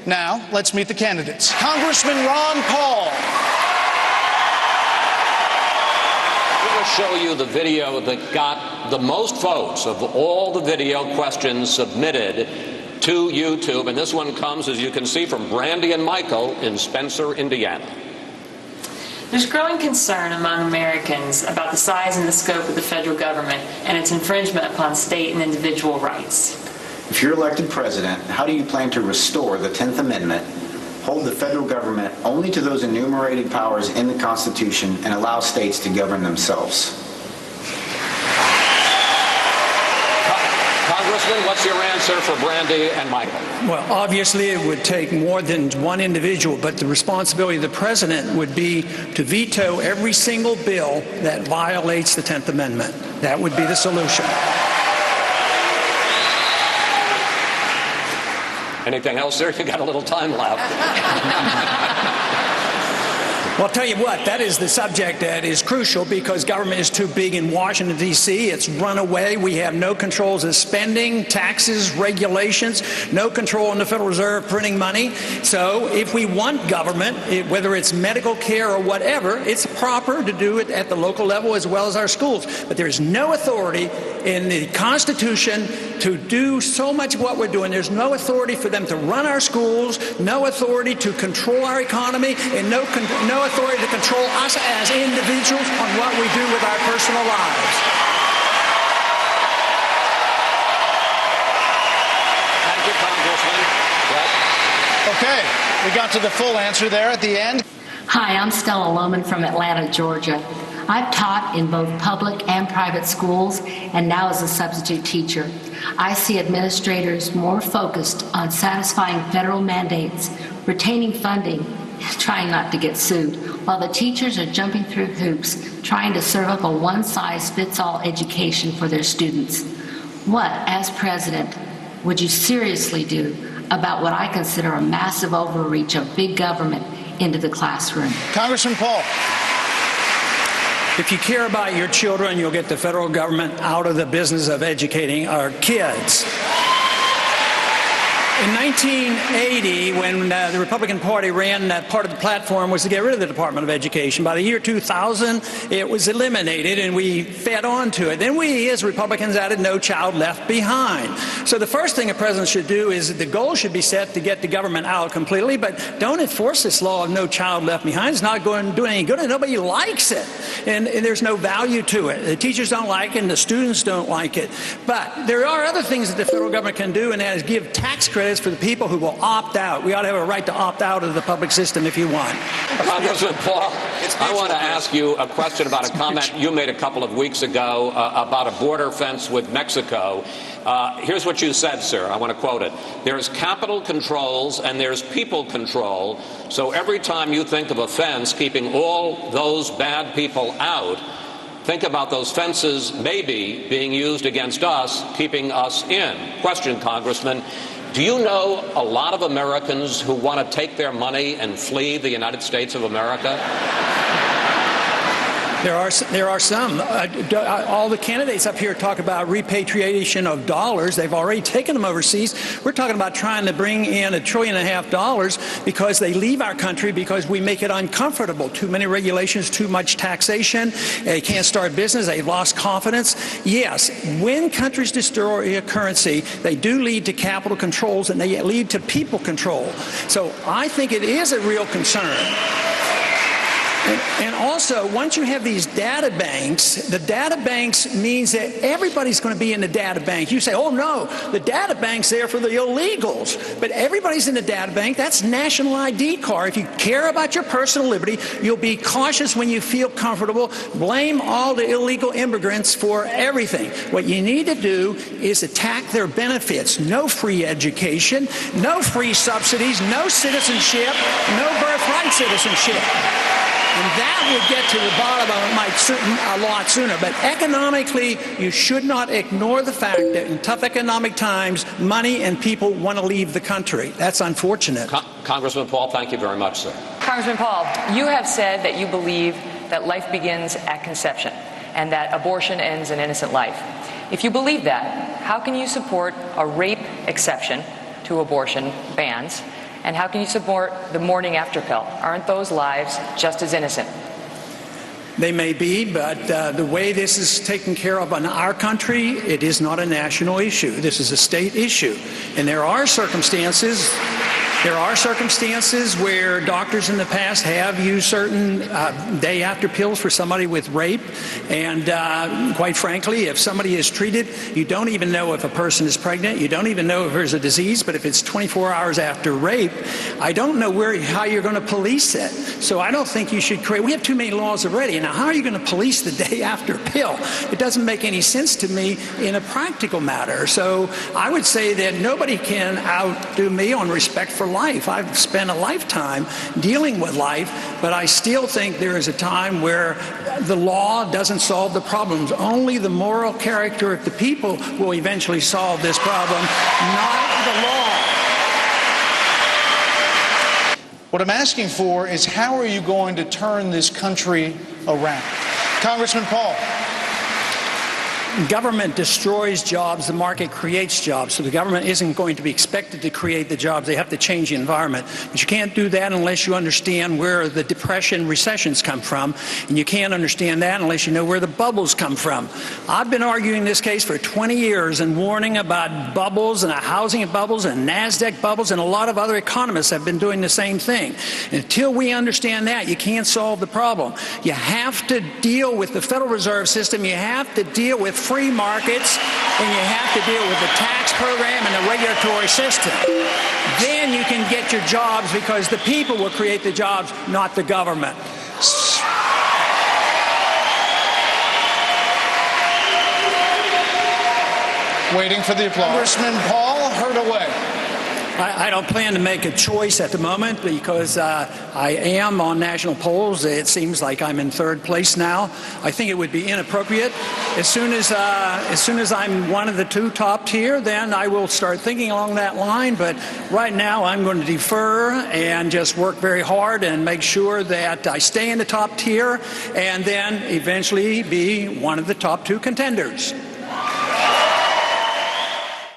Now, let's meet the candidates. Congressman Ron Paul. I'm going to show you the video that got the most votes of all the video questions submitted to YouTube, and this one comes, as you can see, from Brandy and Michael in Spencer, Indiana. There's growing concern among Americans about the size and the scope of the federal government and its infringement upon state and individual rights. If you're elected president, how do you plan to restore the 10th Amendment, hold the federal government only to those enumerated powers in the Constitution, and allow states to govern themselves? Congressman, what's your answer for Brandy and Michael? Well, obviously it would take more than one individual, but the responsibility of the president would be to veto every single bill that violates the 10th Amendment. That would be the solution. Anything else there? You got a little time left. Well, I'll tell you what, that is the subject that is crucial because government is too big in Washington, D.C. It's run away. We have no controls of spending, taxes, regulations, no control in the Federal Reserve printing money. So if we want government, whether it's medical care or whatever, it's proper to do it at the local level as well as our schools. But there's no authority in the Constitution to do so much of what we're doing. There's no authority for them to run our schools, no authority to control our economy, and no authority to control us as individuals on what we do with our personal lives. Thank you, Congressman. Okay, we got to the full answer there at the end. Hi, I'm Stella Lohman from Atlanta, Georgia. I've taught in both public and private schools and now as a substitute teacher. I see administrators more focused on satisfying federal mandates, retaining funding, trying not to get sued, while the teachers are jumping through hoops trying to serve up a one-size-fits-all education for their students. What, as president, would you seriously do about what I consider a massive overreach of big government into the classroom? Congressman Paul. If you care about your children, you'll get the federal government out of the business of educating our kids. In 1980, when the Republican Party ran, part of the platform was to get rid of the Department of Education. By the year 2000, it was eliminated, and we fed on to it. Then we, as Republicans, added No Child Left Behind. So the first thing a president should do is the goal should be set to get the government out completely, but don't enforce this law of No Child Left Behind. It's not going to do any good, and nobody likes it, and there's no value to it. The teachers don't like it, and the students don't like it. But there are other things that the federal government can do, and that is give tax credits for the people who will opt out. We ought to have a right to opt out of the public system if you want. Congressman Paul, I want to ask you a question about a comment you made a couple of weeks ago about a border fence with Mexico. Here's what you said, sir. I want to quote it. There's capital controls and there's people control. So every time you think of a fence keeping all those bad people out, think about those fences maybe being used against us, keeping us in. Question, Congressman. Do you know a lot of Americans who want to take their money and flee the United States of America? There are some. All the candidates up here talk about repatriation of dollars. They've already taken them overseas. We're talking about trying to bring in $1.5 trillion because they leave our country because we make it uncomfortable. Too many regulations, too much taxation. They can't start business. They've lost confidence. Yes, when countries destroy a currency, they do lead to capital controls and they lead to people control. So I think it is a real concern. And also, once you have these data banks, the data banks means that everybody's going to be in the data bank. You say, oh no, the data bank's there for the illegals. But everybody's in the data bank. That's national ID card. If you care about your personal liberty, you'll be cautious when you feel comfortable. Blame all the illegal immigrants for everything. What you need to do is attack their benefits. No free education, no free subsidies, no citizenship, no birthright citizenship. And that would get to the bottom of it a lot sooner. But economically, you should not ignore the fact that in tough economic times, money and people want to leave the country. That's unfortunate. Congressman Paul, thank you very much, sir. Congressman Paul, you have said that you believe that life begins at conception and that abortion ends an innocent life. If you believe that, how can you support a rape exception to abortion bans And how can you support the morning after pill? Aren't those lives just as innocent? They may be, but the way this is taken care of in our country, it is not a national issue. This is a state issue. And there are circumstances where doctors in the past have used certain day after pills for somebody with rape. And quite frankly, if somebody is treated, you don't even know if a person is pregnant. You don't even know if there's a disease. But if it's 24 hours after rape, I don't know how you're going to police it. So I don't think you should create. We have too many laws already. Now, how are you going to police the day after pill? It doesn't make any sense to me in a practical matter. So I would say that nobody can outdo me on respect for life. I've spent a lifetime dealing with life, but I still think there is a time where the law doesn't solve the problems. Only the moral character of the people will eventually solve this problem, not the law. What I'm asking for is, how are you going to turn this country around? Congressman Paul. Government destroys jobs, the market creates jobs. So the government isn't going to be expected to create the jobs. They have to change the environment. But you can't do that unless you understand where the depression, recessions come from. And you can't understand that unless you know where the bubbles come from. I've been arguing this case for 20 years and warning about bubbles and housing bubbles and NASDAQ bubbles, and a lot of other economists have been doing the same thing. And until we understand that, you can't solve the problem. You have to deal with the Federal Reserve System. You have to deal with free markets, and you have to deal with the tax program and the regulatory system. Then you can get your jobs, because the people will create the jobs, not the government. Waiting for the applause. Congressman Paul, heard away. I don't plan to make a choice at the moment, because I am on national polls. It seems like I'm in third place now. I think it would be inappropriate. As soon as I'm one of the two top tier, then I will start thinking along that line. But right now, I'm going to defer and just work very hard and make sure that I stay in the top tier, and then eventually be one of the top two contenders.